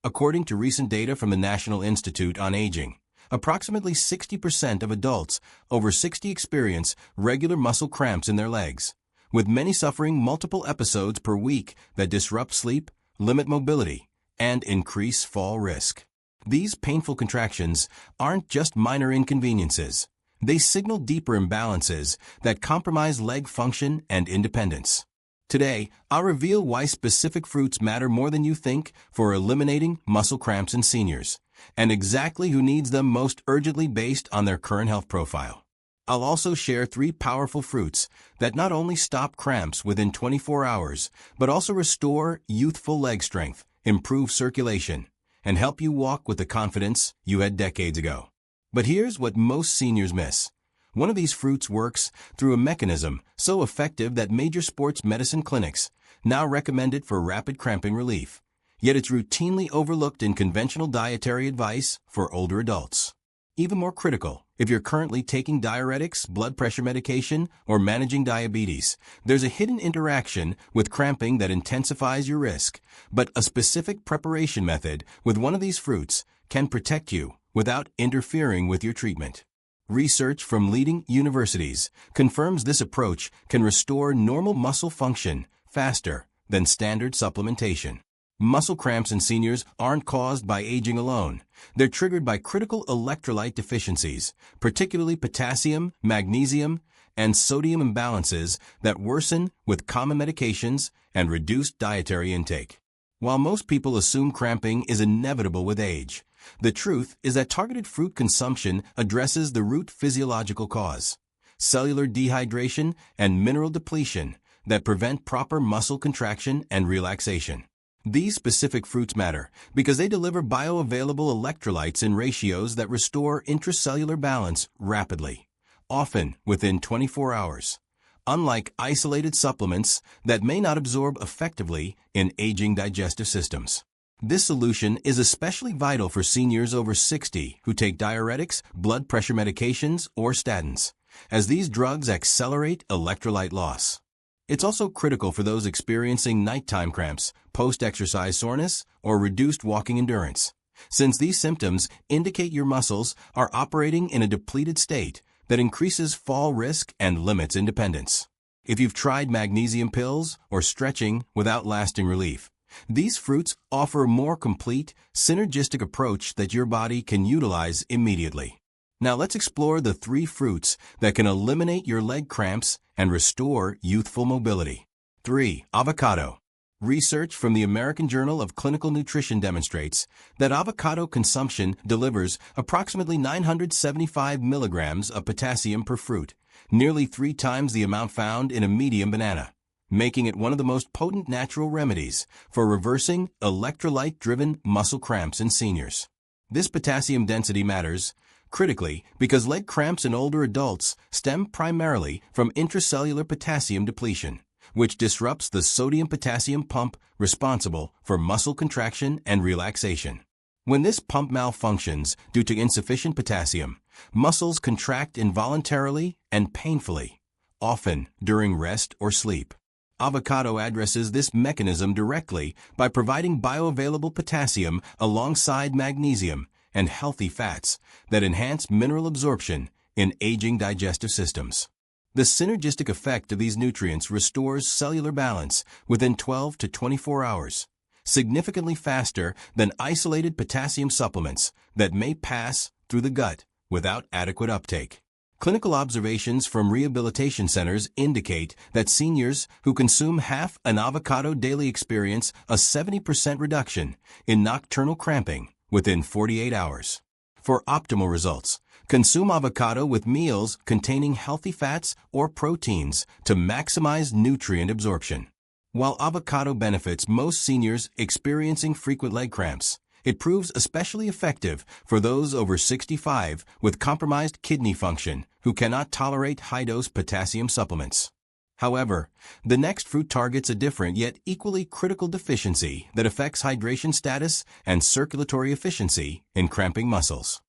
According to recent data from the National Institute on Aging, approximately 60% of adults over 60 experience regular muscle cramps in their legs, with many suffering multiple episodes per week that disrupt sleep, limit mobility, and increase fall risk. These painful contractions aren't just minor inconveniences. They signal deeper imbalances that compromise leg function and independence. Today, I'll reveal why specific fruits matter more than you think for eliminating muscle cramps in seniors, and exactly who needs them most urgently based on their current health profile. I'll also share 3 powerful fruits that not only stop cramps within 24 hours, but also restore youthful leg strength, improve circulation, and help you walk with the confidence you had decades ago. But here's what most seniors miss. One of these fruits works through a mechanism so effective that major sports medicine clinics now recommend it for rapid cramping relief, yet it's routinely overlooked in conventional dietary advice for older adults. Even more critical, if you're currently taking diuretics, blood pressure medication, or managing diabetes, there's a hidden interaction with cramping that intensifies your risk, but a specific preparation method with one of these fruits can protect you without interfering with your treatment. Research from leading universities confirms this approach can restore normal muscle function faster than standard supplementation. Muscle cramps in seniors aren't caused by aging alone. They're triggered by critical electrolyte deficiencies, particularly potassium, magnesium, and sodium imbalances that worsen with common medications and reduced dietary intake. While most people assume cramping is inevitable with age, the truth is that targeted fruit consumption addresses the root physiological cause, cellular dehydration and mineral depletion that prevent proper muscle contraction and relaxation. These specific fruits matter because they deliver bioavailable electrolytes in ratios that restore intracellular balance rapidly, often within 24 hours, unlike isolated supplements that may not absorb effectively in aging digestive systems. This solution is especially vital for seniors over 60 who take diuretics, blood pressure medications, or statins, as these drugs accelerate electrolyte loss. It's also critical for those experiencing nighttime cramps, post-exercise soreness, or reduced walking endurance, since these symptoms indicate your muscles are operating in a depleted state that increases fall risk and limits independence. If you've tried magnesium pills or stretching without lasting relief, these fruits offer a more complete, synergistic approach that your body can utilize immediately. Now let's explore the 3 fruits that can eliminate your leg cramps and restore youthful mobility. 3. Avocado. Research from the American Journal of Clinical Nutrition demonstrates that avocado consumption delivers approximately 975 milligrams of potassium per fruit, nearly 3 times the amount found in a medium banana, making it one of the most potent natural remedies for reversing electrolyte-driven muscle cramps in seniors. This potassium density matters critically because leg cramps in older adults stem primarily from intracellular potassium depletion, which disrupts the sodium-potassium pump responsible for muscle contraction and relaxation. When this pump malfunctions due to insufficient potassium, muscles contract involuntarily and painfully, often during rest or sleep. Avocado addresses this mechanism directly by providing bioavailable potassium alongside magnesium and healthy fats that enhance mineral absorption in aging digestive systems. The synergistic effect of these nutrients restores cellular balance within 12 to 24 hours, significantly faster than isolated potassium supplements that may pass through the gut without adequate uptake. Clinical observations from rehabilitation centers indicate that seniors who consume half an avocado daily experience a 70% reduction in nocturnal cramping within 48 hours. For optimal results, consume avocado with meals containing healthy fats or proteins to maximize nutrient absorption. While avocado benefits most seniors experiencing frequent leg cramps, it proves especially effective for those over 65 with compromised kidney function who cannot tolerate high-dose potassium supplements. However, the next fruit targets a different yet equally critical deficiency that affects hydration status and circulatory efficiency in cramping muscles.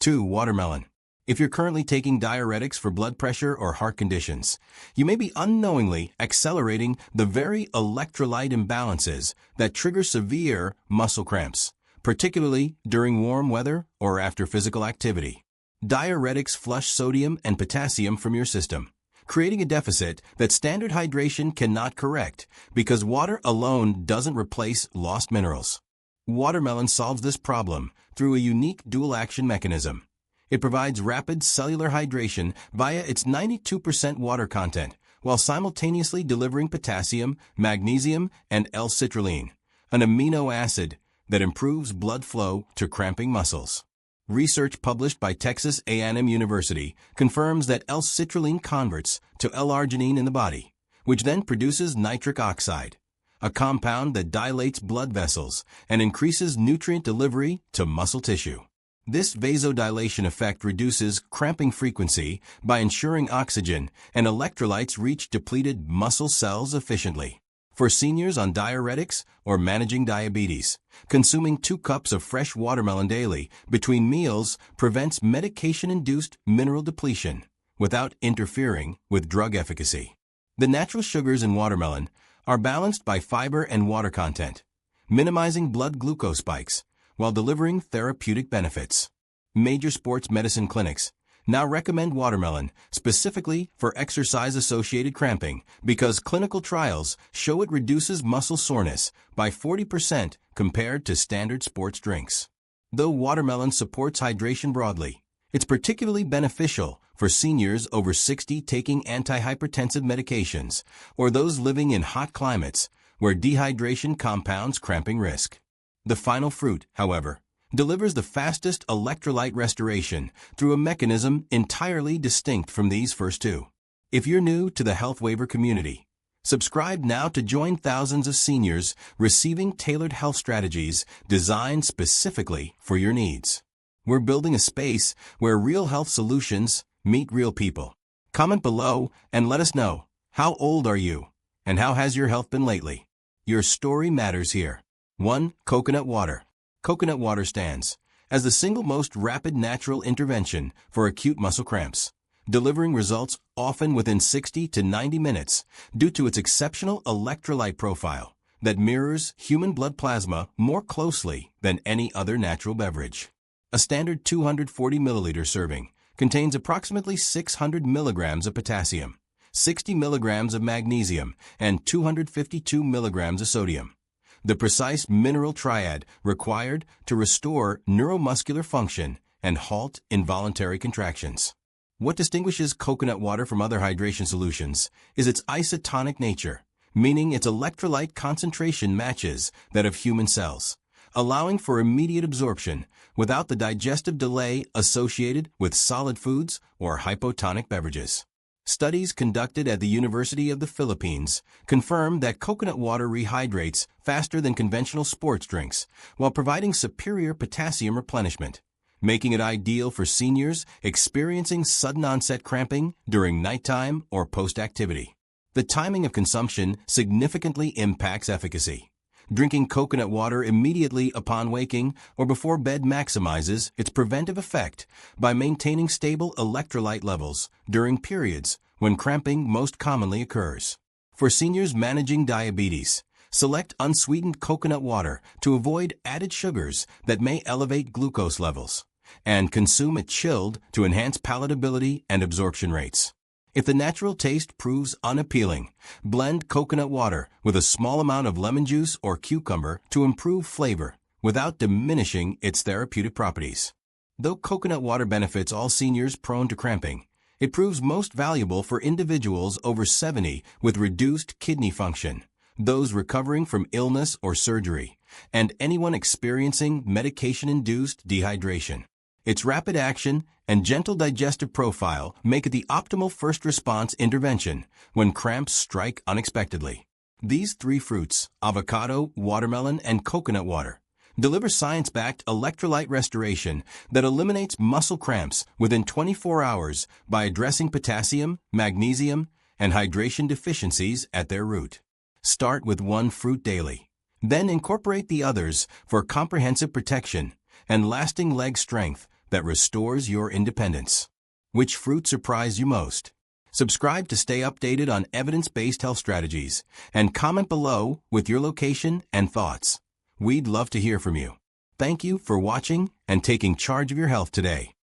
2. Watermelon. If you're currently taking diuretics for blood pressure or heart conditions, you may be unknowingly accelerating the very electrolyte imbalances that trigger severe muscle cramps particularly during warm weather or after physical activity. Diuretics flush sodium and potassium from your system, creating a deficit that standard hydration cannot correct because water alone doesn't replace lost minerals. Watermelon solves this problem through a unique dual-action mechanism. It provides rapid cellular hydration via its 92% water content, while simultaneously delivering potassium, magnesium, and L-citrulline, an amino acid that improves blood flow to cramping muscles. Research published by Texas A&M University confirms that L-citrulline converts to L-arginine in the body, which then produces nitric oxide, a compound that dilates blood vessels and increases nutrient delivery to muscle tissue. This vasodilation effect reduces cramping frequency by ensuring oxygen and electrolytes reach depleted muscle cells efficiently. For seniors on diuretics or managing diabetes, consuming 2 cups of fresh watermelon daily between meals prevents medication-induced mineral depletion without interfering with drug efficacy. The natural sugars in watermelon are balanced by fiber and water content, minimizing blood glucose spikes while delivering therapeutic benefits. Major sports medicine clinics now recommend watermelon specifically for exercise-associated cramping because clinical trials show it reduces muscle soreness by 40% compared to standard sports drinks. Though watermelon supports hydration broadly, it's particularly beneficial for seniors over 60 taking antihypertensive medications or those living in hot climates where dehydration compounds cramping risk. The final fruit, however, delivers the fastest electrolyte restoration through a mechanism entirely distinct from these first 2. If you're new to the Health Waiver community, subscribe now to join thousands of seniors receiving tailored health strategies designed specifically for your needs. We're building a space where real health solutions meet real people. Comment below and let us know, how old are you and how has your health been lately? Your story matters here. 1. Coconut water. Coconut water stands as the single most rapid natural intervention for acute muscle cramps, delivering results often within 60 to 90 minutes due to its exceptional electrolyte profile that mirrors human blood plasma more closely than any other natural beverage. A standard 240 milliliter serving contains approximately 600 milligrams of potassium, 60 milligrams of magnesium, and 252 milligrams of sodium, the precise mineral triad required to restore neuromuscular function and halt involuntary contractions. What distinguishes coconut water from other hydration solutions is its isotonic nature, meaning its electrolyte concentration matches that of human cells, allowing for immediate absorption without the digestive delay associated with solid foods or hypotonic beverages. Studies conducted at the University of the Philippines confirm that coconut water rehydrates faster than conventional sports drinks while providing superior potassium replenishment, making it ideal for seniors experiencing sudden onset cramping during nighttime or post-activity. The timing of consumption significantly impacts efficacy. Drinking coconut water immediately upon waking or before bed maximizes its preventive effect by maintaining stable electrolyte levels during periods when cramping most commonly occurs. For seniors managing diabetes, select unsweetened coconut water to avoid added sugars that may elevate glucose levels, and consume it chilled to enhance palatability and absorption rates. If the natural taste proves unappealing, blend coconut water with a small amount of lemon juice or cucumber to improve flavor without diminishing its therapeutic properties. Though coconut water benefits all seniors prone to cramping, it proves most valuable for individuals over 70 with reduced kidney function, those recovering from illness or surgery, and anyone experiencing medication-induced dehydration. Its rapid action and gentle digestive profile make it the optimal first response intervention when cramps strike unexpectedly. These 3 fruits, avocado, watermelon, and coconut water, deliver science-backed electrolyte restoration that eliminates muscle cramps within 24 hours by addressing potassium, magnesium, and hydration deficiencies at their root. Start with 1 fruit daily. Then incorporate the others for comprehensive protection and lasting leg strength that restores your independence. Which fruit surprised you most? Subscribe to stay updated on evidence-based health strategies and comment below with your location and thoughts. We'd love to hear from you. Thank you for watching and taking charge of your health today.